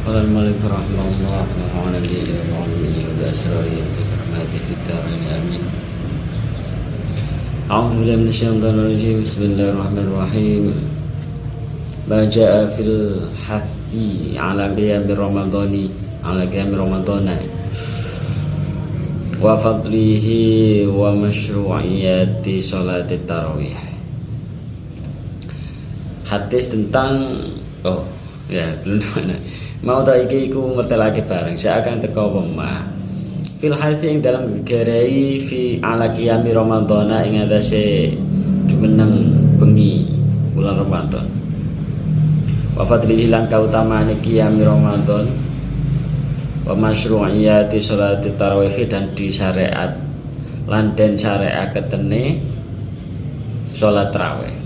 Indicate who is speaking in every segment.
Speaker 1: قال الملك رحمه الله ونفعنا به وعلمه وبأسراره وبكراماته في الدارين آمين. أعوذ بالله من الشيطان الرجيم. بسم الله الرحمن الرحيم. ما جاء في الحث على قيام رمضان وفضله ومشروعيات صلاة الtarawih. Hadis tentang belum mana. Mau tak iki iku mertelake bareng seakan teko pemah. Fil hadis ing dalam gegerai fi ala qiyami ramadhana ing atase jumeneng bengi bulan Ramadan. Wa fadlihi lan kautamaane qiyami Ramadan wa masyru'iyati sholati tarawih dan di syariat lan den syariat ketene salat tarawih.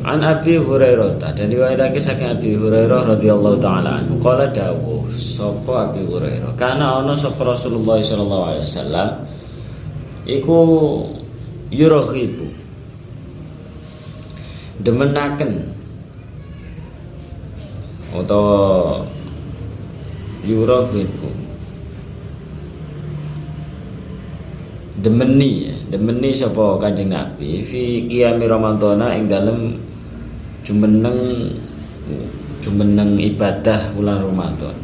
Speaker 1: An Abi Hurairah dan riwayatake saking Abi Hurairah radhiyallahu taala anhu qala dawuh sapa Abi Hurairah kana ana sapa Rasulullah sallallahu alaihi wasallam iku yurghibu demenaken utawa yurghibu demeni sapa Kanjeng Nabi fi qiyami ramadhana ing dalem jumeneng ibadah bulan Ramadan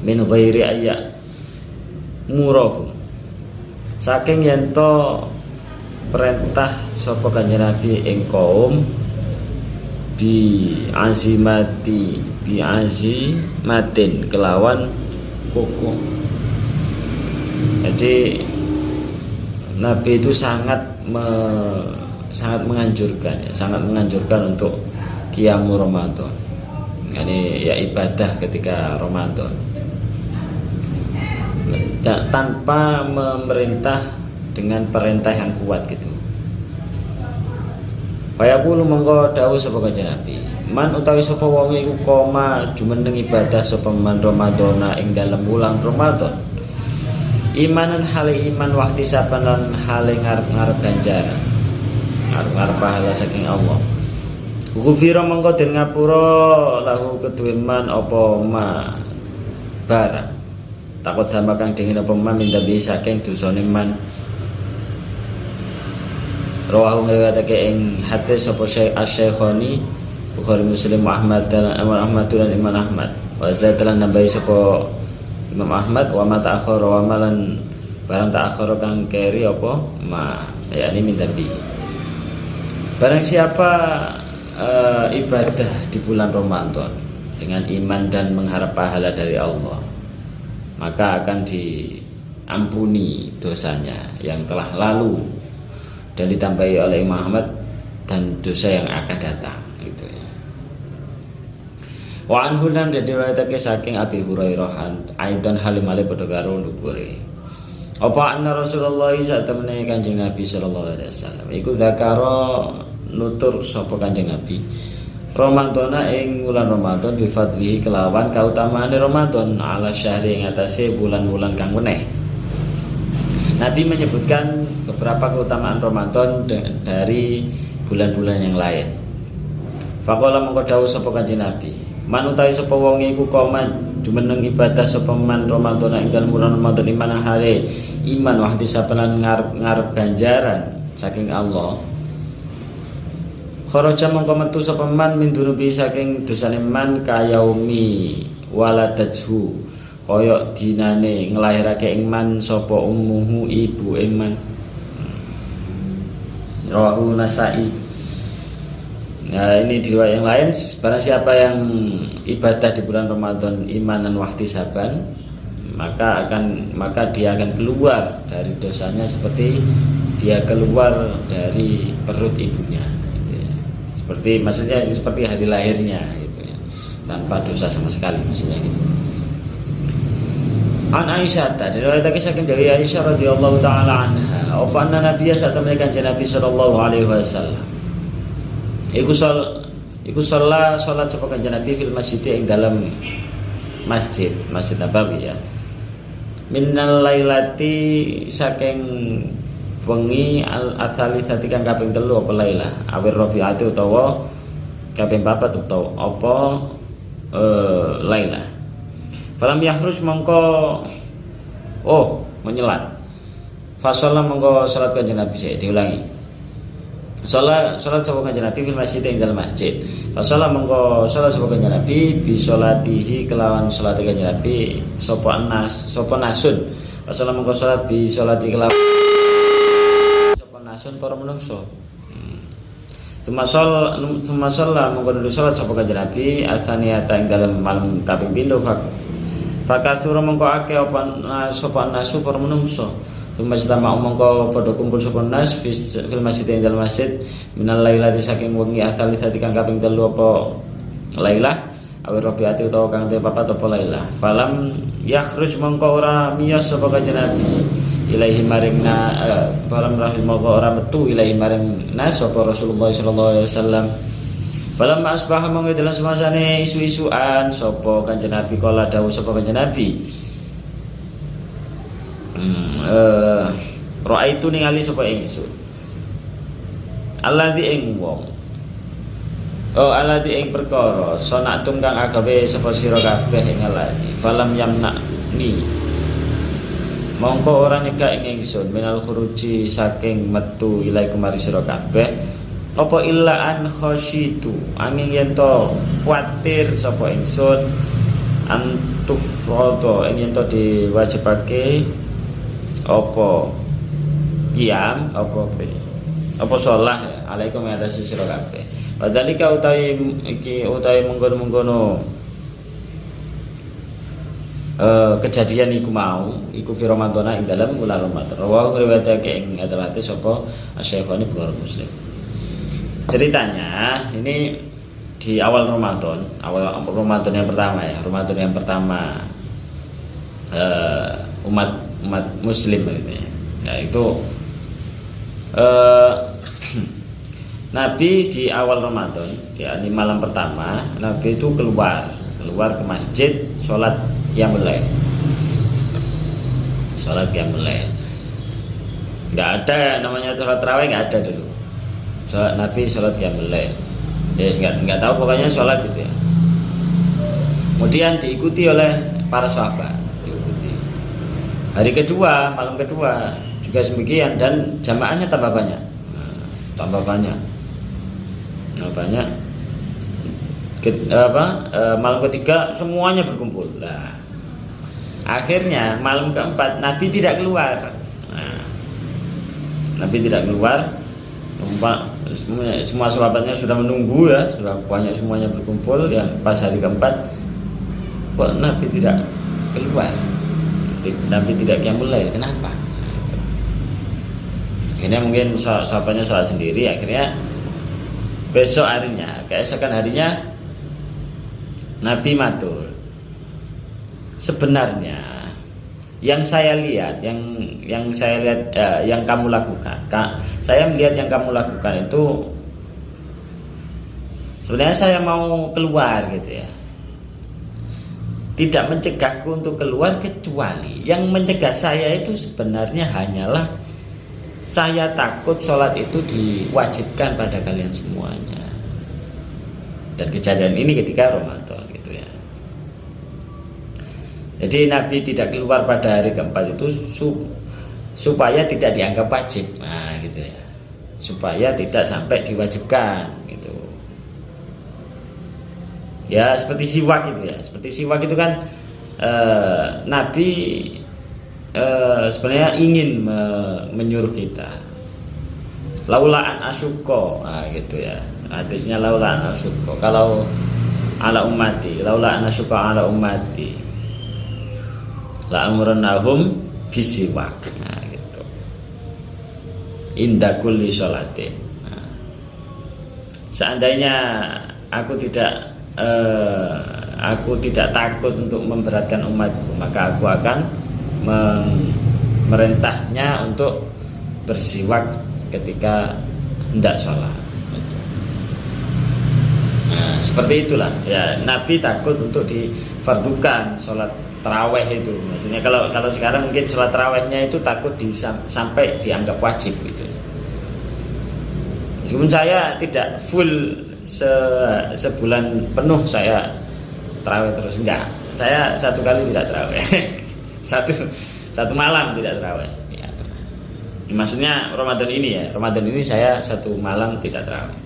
Speaker 1: min ghairi ayya murahu saking yen to perintah sapa Kanjeng Nabi ing kaum azimatin kelawan kokoh. Jadi Nabi itu sangat menganjurkan untuk qiyamul Ramadan. Yani ya ibadah ketika Ramadan. Tanpa memerintah dengan perintah yang kuat gitu. Fayaqulu mongko dawuh sapa Kanjeng Nabi. Man utawi sapa wong iku koma jumeneng ibadah sapa man Ramadana ing dalem wulan Ramadan. Imanan hale iman wahdi saban lan hale ngarep ganjaran. Ngarep pahala saking Allah. Ghufira mongko den ngapura lahu kedue man apa ma barang. Takut dama kang dingin apa man minta bi saking dosane man. Rawahu ngriwayatake ing hadis sapa Asy-Syaikhaini Bukhari Muslim Ahmad dan Ahmad dan Imam Ahmad. Wa zatalan nambahi sapa Imam Ahmad wa ma ta'akhkhara wa malan barang ta'akhkhara kang keri apa ma yakni minta bi. Barang siapa ibadah di bulan Ramadan dengan iman dan mengharap pahala dari Allah, maka akan diampuni dosanya yang telah lalu dan ditambahi oleh Imam Ahmad dan dosa yang akan datang gitu ya. Wa anhu lan diriwayatake saking Abi Hurairah aidan halim ale padha karo ndukure. Apa anna Rasulullah satamene Kanjeng Nabi sallallahu alaihi wasallam iku zakara nutur sapa Kanjeng Nabi Ramadana ing wulan Ramadan bi fadlihi kelawan kautamaane Ramadan ala syahri ing atase bulan-bulan kang weneh. Nabi menyebutkan beberapa keutamaan Ramadan dari bulan-bulan yang lain. Faqala mongko dawuh sapa Kanjeng Nabi, man utawi sapa wong iku koma jumeneng ibadah sapa man Ramadan ing dalem bulan Ramadan iman hale iman wahdi sapelan ngarep ganjaran saking Allah. Kharaja mongko metu sapa man min dunubi saking dosane man kayaumi waladathu kaya dinane nglahirake ing man sapa ummuhu ibu ing man. Rawahu Nasa'i. Nah ini di riwayat yang lain, barang siapa yang ibadah di bulan Ramadan imanan wahtisaban maka dia akan keluar dari dosanya seperti dia keluar dari perut ibunya gitu ya. Seperti hari lahirnya gitu ya. Tanpa dosa sama sekali maksudnya gitu. An Aisyah diriwayatake saking dari Aisyah radhiyallahu taala anha, apa anna Nabi satamene Kanjeng Nabi sallallahu alaihi wasallam. Iku salat sapa Kanjeng Nabi fil masjid ing dalam Masjid Nabawi ya. Minnal lailati saking wengi al-atsalisati kang kaping 3 apa lailah awir rabi'ati utawa kaping papat utawa apa Laila. Falam yakhruj mongko menyelat. Fasalla mongko salat kanjeng Nabi saya diulangi. Salat sapa kanjeng Nabi fil masjid ing dalam masjid. Fasalla mongko salat sapa kanjeng Nabi bi salatihi kelawan salat kanjeng Nabi sapa nasun. Fasalla mongko salat bi salati kelawan sapa nasun para menungso. Sumasalla mongko salat sapa kanjeng Nabi atsaniyata ing dalam malam kaping pindho Fakatsura mongko akeh sapa nasu para menungso. Tumajtama mongko padha kumpul sapa nas fil masjid ing dalam masjid minal lailati saking wengi adzalisati kang kaping 3 apa lailah awi rabiati utawa kang kaping 4 apa lailah. Falam yakhruj mongko ora miyas sapa kanjeng Nabi ilaihi maring falam rahim mongko ora metu ilaihi maring nas sapa Rasulullah sallallahu alaihi wasallam. Falam asbaha mongko dalam semasane isu-isuan sapa kanjeng Nabi kala dawuh sapa kanjeng Nabi ra'aitu ningali sapa ingsun alladzi ing wong alladzi ing perkara sonatum kang agawe sapa sira kabeh ing alladzi falam yamnani mongko ora nyegah ing ingsun minal khuruji saking metu ilai kemari sira kabeh apa illa an khasyitu angin yen to kuatir sapa ingsun antufrada yen to diwajibake apa qiyam apa shalah ya alaikum atase sira kabeh padhalika utawi mengkono-mengkono kejadian iku mau iku fi Ramadan ing dalam bulan Ramadan rawahu riwayatake ing hadis sapa Asy-Syaikh Bukhari Muslim. Ceritanya ini di awal Ramadan yang pertama ya, Ramadan yang pertama umat Muslim ini. Nah itu Nabi di awal Ramadan, ya di malam pertama Nabi itu keluar ke masjid sholat qiyamul lail. Nggak ada namanya sholat tarawih, nggak ada dulu. Nabi sholat qiyamul lail. Ya nggak tahu pokoknya sholat gitu ya. Kemudian diikuti oleh para sahabat. Hari kedua, malam kedua juga demikian dan jamaahnya tambah banyak. Malam ketiga semuanya berkumpul. Nah, akhirnya malam keempat Nabi tidak keluar. Semua sahabatnya sudah menunggu ya, sudah banyak semuanya berkumpul. Ya pas hari keempat kok Nabi tidak keluar. Nabi tidak qiyamul lail, kenapa? Akhirnya mungkin sahabatnya salah sendiri. Akhirnya besok harinya, keesokan harinya Nabi matur, sebenarnya yang saya lihat, yang kamu lakukan, saya melihat yang kamu lakukan itu sebenarnya saya mau keluar gitu ya. Tidak mencegahku untuk keluar, kecuali yang mencegah saya itu sebenarnya hanyalah saya takut sholat itu diwajibkan pada kalian semuanya. Dan kejadian ini ketika Ramadan gitu ya. Jadi Nabi tidak keluar pada hari keempat itu supaya tidak dianggap wajib, nah gitu ya, supaya tidak sampai diwajibkan gitu. Ya seperti siwak itu ya, itu kan Nabi sebenarnya ingin menyuruh kita laulaan asyukko, nah gitu ya, hadisnya laulaan asyukko kalau ala ummati, laulaan asyukko ala ummati la amrunahum bisiwak, nah gitu, inda kulli sholatin. Nah, seandainya aku tidak takut untuk memberatkan umatku, maka aku akan memerintahnya untuk bersiwak ketika hendak sholat. Nah, seperti itulah ya, Nabi takut untuk difardukan sholat taraweh itu. Maksudnya kalau sekarang mungkin sholat tarawehnya itu takut sampai dianggap wajib gitu. Meskipun saya tidak full sebulan penuh saya tarawih terus, enggak. Saya satu kali tidak tarawih. satu malam tidak tarawih. Ya, maksudnya Ramadan ini ya. Ramadan ini saya satu malam tidak tarawih.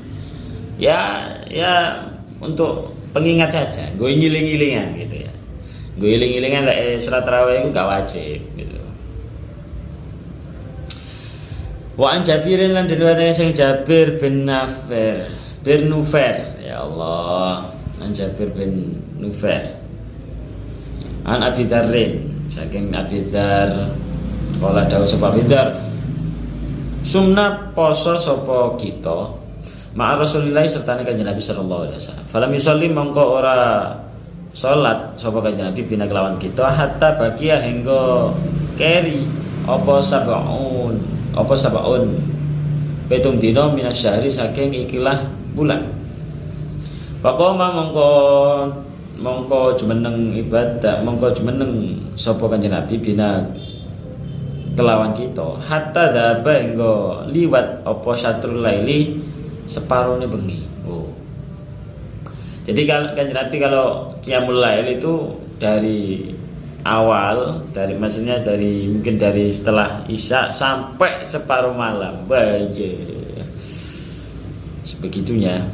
Speaker 1: Ya untuk pengingat saja, gue ngiling-ngilingan gitu ya. Gue ngiling-ngilingan lah salat tarawih itu gak wajib gitu. Wa an Jabirin lan diriwayatkan sing Jabir bin Nufair, ya Allah, an Jabir bin Nufair. An Abi Dzarrin, saking Abi Dzar, kala dawuh sapa Abi Dzar, sumna poso sapa kita ma'a Rasulillah sertane Kanjeng Nabi sallallahu alaihi wasallam. Falam yusolli mongko ora salat sapa Kanjeng Nabi bina kelawan kita hatta bagia hingga keri apa sabaun petung dina minasyahri saking ikilah bulan. Faqoma mongko jumeneng ibadah, mongko jumeneng sapa Kanjeng Nabi bina kelawan kita hatta dhaba hingga liwat apa satrul laili separuhnya bengi. Jadi Kanjeng Nabi kalau qiyamul lail itu dari awal, maksudnya mungkin dari setelah Isya sampai separuh malam baja. Sebegitunya.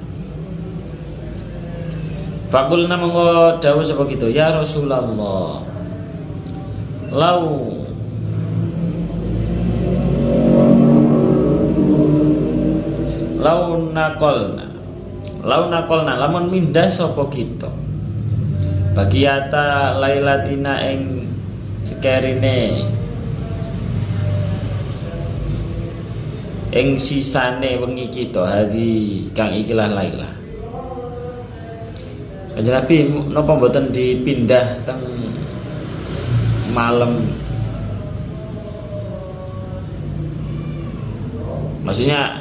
Speaker 1: Fakulna monggo dawuh sapa gitu, ya Rasulullah. Lau nakolna lamun mindah sapa kita bagiata lailatina ing sekerine ing sisane wengi kita hari kang ikilah lailah. Kanjeng Nabi napa mboten dipindah teng malam, maksudnya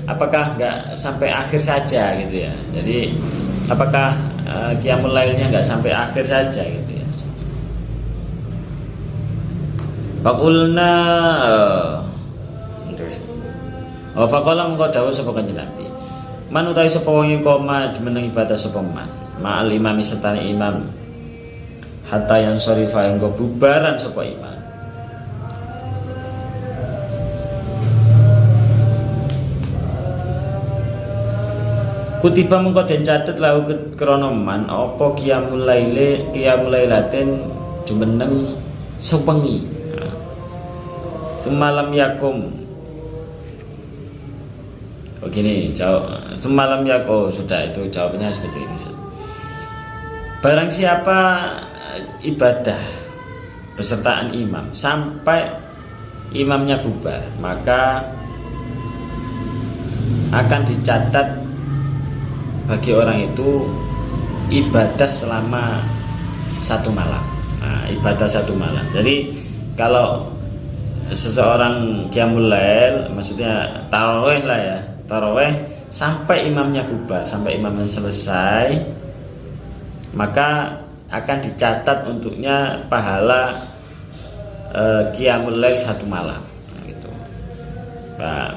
Speaker 1: apakah enggak sampai akhir saja gitu ya. Jadi apakah qiyamul lailnya enggak sampai akhir saja gitu ya. Faqulna terus faqala mengko dawuh sapa Kanjeng Nabi, man utawi sapa wong koma jumeneng ibadah sapa man ma'al imam sertane imam hatta yang sharifa engko bubaran sapa imam. Kutiba mengko den catet lahu krana man apa qiyamul lailatin jumeneng sewengi. Semalam yakum. Begini jawab. Semalam yakum sudah, itu jawabnya seperti ini. Barang siapa ibadah besertaan imam sampai imamnya bubar, maka akan dicatat bagi orang itu ibadah selama satu malam. Nah, ibadah satu malam. Jadi kalau seseorang qiyamul lail, maksudnya tarawih lah ya, tarawih sampai imamnya bubar, sampai imamnya selesai, maka akan dicatat untuknya pahala qiyamul lail satu malam. Nah, gitu.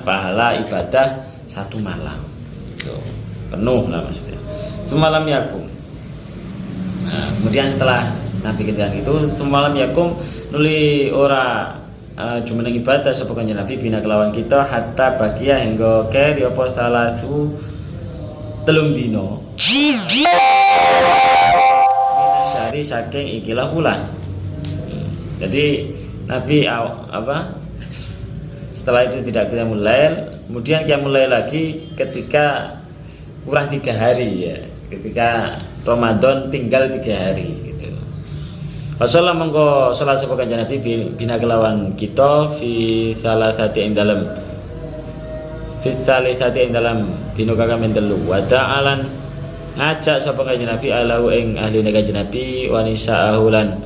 Speaker 1: Pahala ibadah satu malam. Gitu. Penuh lah maksudnya. Semalam yakum. Nah, kemudian setelah Nabi ketika itu semalam yakum nuli ora jumeneng ibadah sapa Kanjeng Nabi bina kelawan kita hatta bagia hingga keri apa salasu telung dino. Minasyari saking ikilah bulan. Jadi Nabi setelah itu tidak qiyamul lail, kemudian qiyamul lail lagi ketika kurang 3 hari ya, ketika Ramadan tinggal 3 hari gitu. Rasulullah mengko salat sapa Kanjeng Nabi bina kelawan kita fi salasati ing dalam dina kang telu wa ta'alan ngajak sapa Kanjeng Nabi alahu ing ahli Kanjeng Nabi wanisa ahulan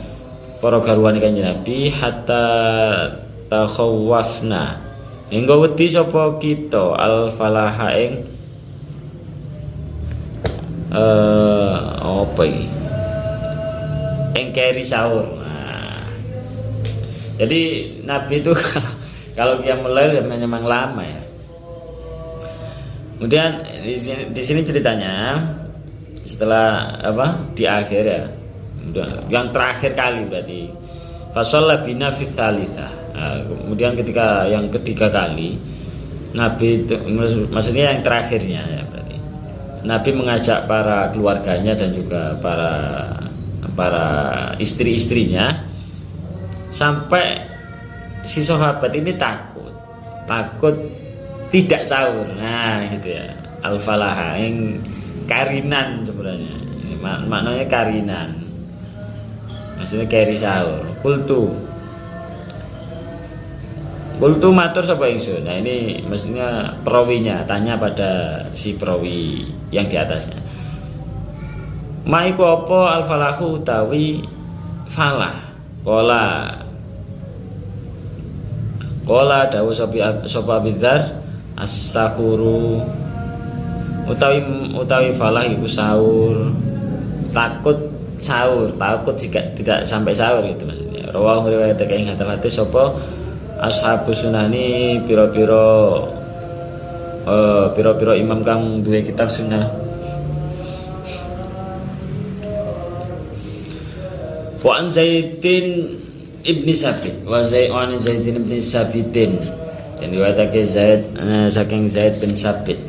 Speaker 1: para garwane Kanjeng Nabi hatta takhawafna hingga wedi sapa kita al falaha ing apa ini? Engkeri sahur. Nah, jadi Nabi itu kalau qiyamul lail memang lama ya. Kemudian di sini ceritanya setelah di akhir ya, yang terakhir kali berarti fasalla bina fi tsalitsah. Kemudian ketika yang ketiga kali Nabi itu, maksudnya yang terakhirnya ya, berarti Nabi mengajak para keluarganya dan juga para istri-istrinya, sampai si sahabat ini takut tidak sahur. Nah gitu ya, al-falaha yang karinan sebenarnya. Maknanya karinan, maksudnya keri sahur. Kultu matur sapa ingsun. Nah ini maksudnya perawinya tanya pada si perawi yang di atasnya. Maiku apa al-falahu utawi falah. Kola dawu sapa bidzar as-sahuru utawi falah iku sahur. Takut jika tidak sampai sahur itu maksudnya. Rawahu riwayat ing hadis sapa ashabus sunani piro-piro imam kang duwe kitab sunnah. Wa an Zaidin ibni Sabit wa Zaidin ibni Sabitin, dan riwayatake saking Zaid bin Sabit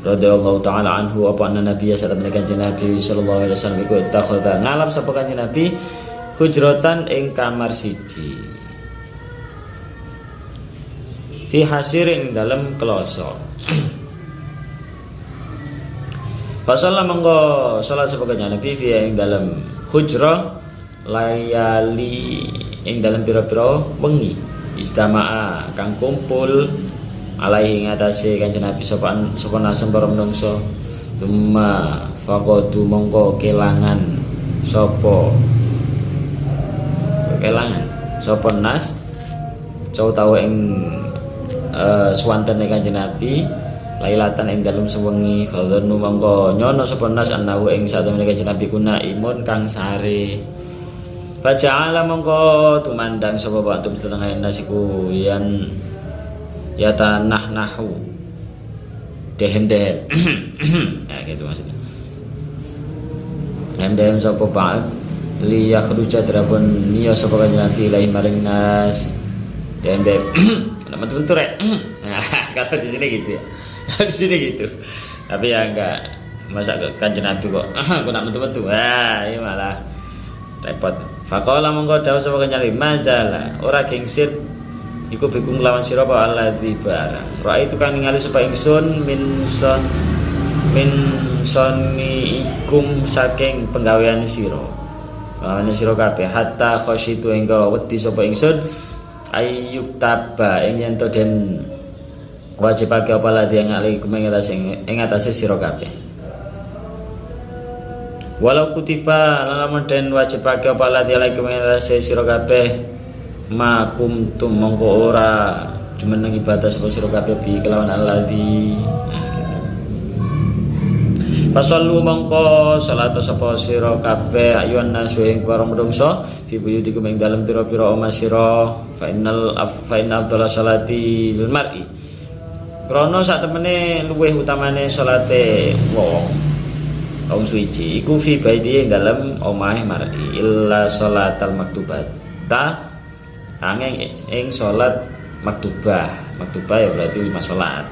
Speaker 1: radhiyallahu taala anhu apa anna Nabi sallallahu alaihi wasallam iku takhadha ngalap sapa kanjeng Nabi hujratan ing kamar siji fi hasirin dalam kloso. Fasalla monggo salat sapa kanjeng Nabi fi ing dalam hujrah layali ing dalam pira-pira wengi istama'a kang kumpul alaihi ngatasi kanjeng Nabi sapa nasem para menungso summa faqadu mongko kelangan sapa nas cau tau ing suwantene kanjeng Nabi lailatan ing dalem sewengi fadzannu mongko nyono sapa nas annahu ing satemene kanjeng Nabi kuna imun kang sare baca'ala mongko tumandang sapa bantum setengah nasiku yan ya tanah nahu dehem ya gitu maksudnya dehem sapa ba'd li yakhruja drabun niya sapa kanjeng Nabi ilahi maring nas dehem bentuk rek. Nah, kalau di sini gitu ya. Di sini gitu. Tapi ya enggak, masa kanjeng Nabi kok nak metu-metu. Wah, ini malah repot. Faqala monggo dawuh sapa kanjeng Nabi, "Mazala, ora kingsir iku bikum lawan sira apa alladzi barang." Ra itu kang ningali sapa ingsun min soniikum saking penggawean sira. Penggawean sira kabeh hatta khosyitu engko wedi sapa ingsun ayyuk taba ing yen to den wajibake apa ladhi yang alaikum ing atase sira kabeh. Walau kutiba lamun den wajibake apa ladhi alaikum ing atase sira kabeh makum tum mongko ora jumeneng ibadah sapa sira kabeh bi kelawan alladhi. Fasallu mongko salat sapa sira kabeh ayuhan nasu ing para menungso fi buyutikum ing dalem pira-pira omah sira fa innal afdhala salati lil mar'i krana sak temene luweh utamane salate wong suci iku fi baiti ing dalem omahe mar'i illa salatal maktubat ta angin ing salat maktubah ya berarti 5 salat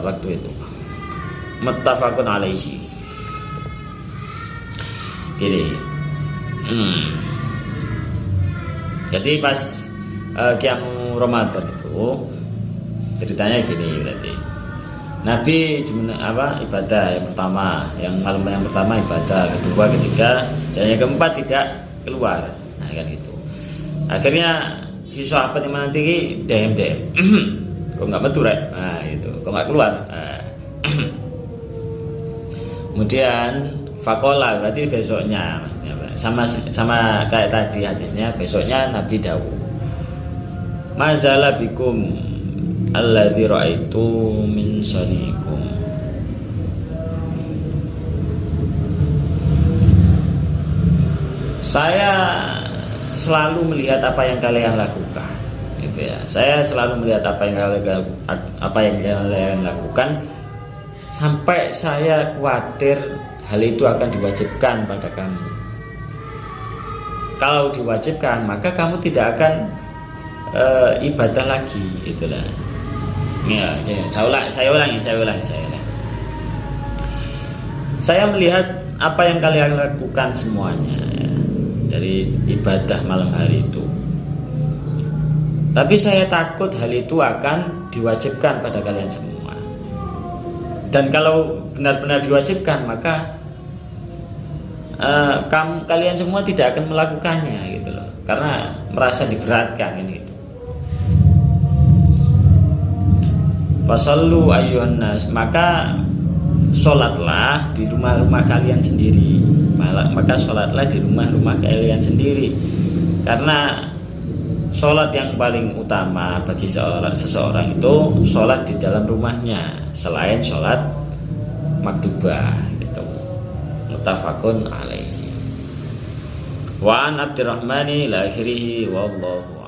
Speaker 1: waktu itu muttafaqun alaihi. Gini, jadi pas Qiyam Ramadan itu ceritanya gini berarti Nabi ibadah yang pertama, yang malam yang pertama ibadah, kedua, ketiga, dan yang keempat tidak keluar, nah kan gitu. Akhirnya si sahabat yang nanti dem kok nggak betul rek, nah itu, kok nggak keluar. Nah. Kemudian fakola berarti besoknya maksudnya sama kayak tadi hadisnya, besoknya Nabi dawuh mazala bikum alladzi ra'aitu min sanikum. Saya selalu melihat apa yang kalian lakukan, gitu ya. Saya selalu melihat apa yang kalian lakukan sampai saya khawatir hal itu akan diwajibkan pada kamu. Kalau diwajibkan, maka kamu tidak akan ibadah lagi, itulah. Ya, saya ulangi. Saya melihat apa yang kalian lakukan semuanya ya, dari ibadah malam hari itu. Tapi saya takut hal itu akan diwajibkan pada kalian semua. Dan kalau benar-benar diwajibkan, maka kalian semua tidak akan melakukannya gitu loh, karena merasa diberatkan ini gitu. Fasallu ayyuhan nas, maka sholatlah di rumah-rumah kalian sendiri. Maka sholatlah di rumah-rumah kalian sendiri, karena sholat yang paling utama bagi seseorang itu sholat di dalam rumahnya selain sholat maktubah gitu. Muttafaqun alaihi. Wa an Abdurrahmani ila akhirih wallahu